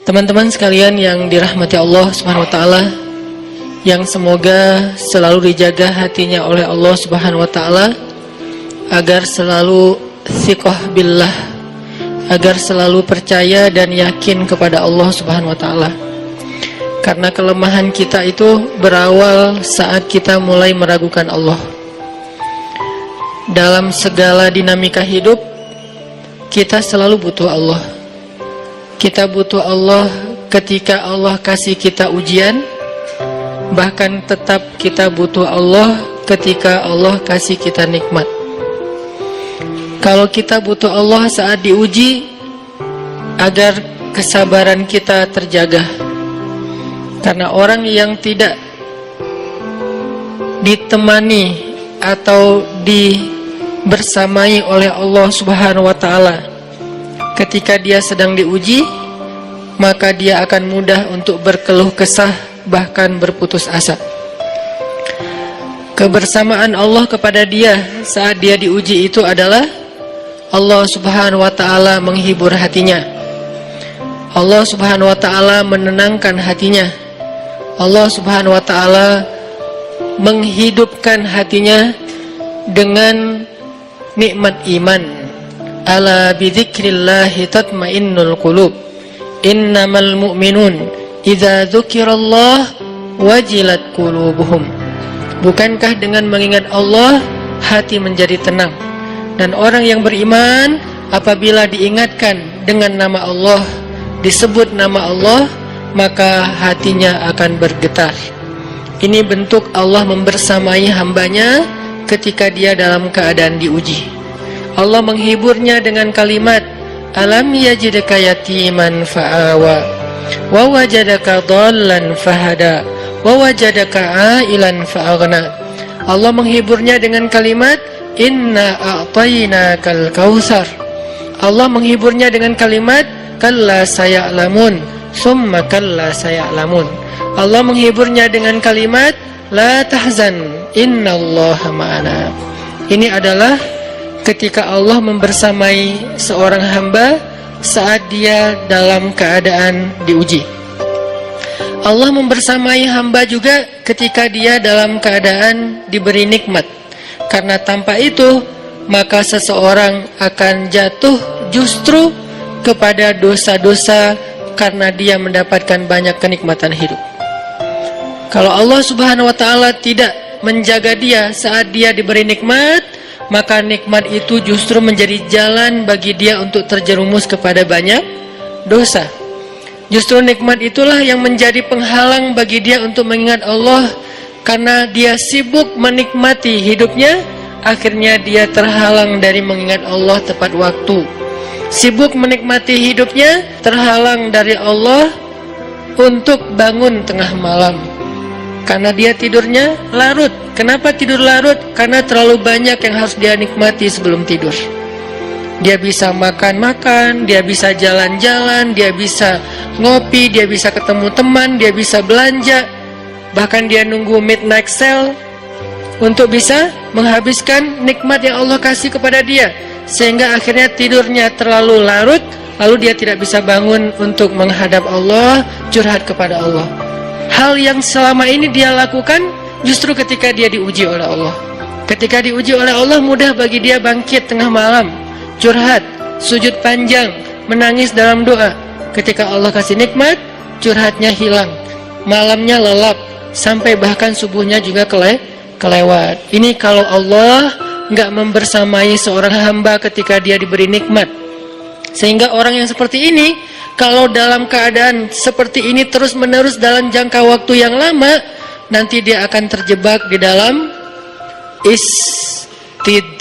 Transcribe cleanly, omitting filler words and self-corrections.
Teman-teman sekalian yang dirahmati Allah Subhanahu wa taala, yang semoga selalu dijaga hatinya oleh Allah Subhanahu wa taala agar selalu thiqah billah, agar selalu percaya dan yakin kepada Allah Subhanahu wa taala. Karena kelemahan kita itu berawal saat kita mulai meragukan Allah. Dalam segala dinamika hidup, kita selalu butuh Allah. Kita butuh Allah ketika Allah kasih kita ujian. Bahkan tetap kita butuh Allah ketika Allah kasih kita nikmat. Kalau kita butuh Allah saat diuji, agar kesabaran kita terjaga. Karena orang yang tidak ditemani atau dibersamai oleh Allah Subhanahu wa taala ketika dia sedang diuji, maka dia akan mudah untuk berkeluh kesah, bahkan berputus asa. Kebersamaan Allah kepada dia saat dia diuji itu adalah Allah Subhanahu wa taala menghibur hatinya. Allah Subhanahu wa taala menenangkan hatinya. Allah Subhanahu wa taala menghidupkan hatinya dengan nikmat iman. Ala bidzikrillahi tatmainnul qulub. Innamal mu'minun idza dzukirallah wajilat qulubuhum. Bukankah dengan mengingat Allah hati menjadi tenang? Dan orang yang beriman apabila diingatkan dengan nama Allah, disebut nama Allah, maka hatinya akan bergetar. Ini bentuk Allah membersamai hambanya ketika dia dalam keadaan diuji. Allah menghiburnya dengan kalimat, alam yajidka yatiman fa'awa wa wajadaka dhallan fahada wa wajadaka ailan fa'aghna. Allah menghiburnya dengan kalimat, inna a'tainakal kautsar. Allah menghiburnya dengan kalimat, kalla saya'lamun summa kalla saya'lamun. Allah menghiburnya dengan kalimat, la tahzan innallaha ma'ana. Ini adalah ketika Allah membersamai seorang hamba saat dia dalam keadaan diuji. Allah membersamai hamba juga ketika dia dalam keadaan diberi nikmat. Karena tanpa itu, maka seseorang akan jatuh justru kepada dosa-dosa karena dia mendapatkan banyak kenikmatan hidup. Kalau Allah Subhanahu wa taala tidak menjaga dia saat dia diberi nikmat, maka nikmat itu justru menjadi jalan bagi dia untuk terjerumus kepada banyak dosa. Justru nikmat itulah yang menjadi penghalang bagi dia untuk mengingat Allah. Karena dia sibuk menikmati hidupnya, akhirnya dia terhalang dari mengingat Allah tepat waktu. Sibuk menikmati hidupnya, terhalang dari Allah untuk bangun tengah malam. Karena dia tidurnya larut. Kenapa tidur larut? Karena terlalu banyak yang harus dia nikmati sebelum tidur. Dia bisa makan-makan, dia bisa jalan-jalan, dia bisa ngopi, dia bisa ketemu teman, dia bisa belanja. Bahkan dia nunggu midnight sale untuk bisa menghabiskan nikmat yang Allah kasih kepada dia. Sehingga akhirnya tidurnya terlalu larut, lalu dia tidak bisa bangun untuk menghadap Allah, curhat kepada Allah. Hal yang selama ini dia lakukan justru ketika dia diuji oleh Allah. Ketika diuji oleh Allah, mudah bagi dia bangkit tengah malam, curhat, sujud panjang, menangis dalam doa. Ketika Allah kasih nikmat, curhatnya hilang, malamnya lelap, sampai bahkan subuhnya juga kelewat. Ini kalau Allah nggak membersamai seorang hamba ketika dia diberi nikmat. Sehingga orang yang seperti ini, kalau dalam keadaan seperti ini terus-menerus dalam jangka waktu yang lama, nanti dia akan terjebak di dalam istidraj.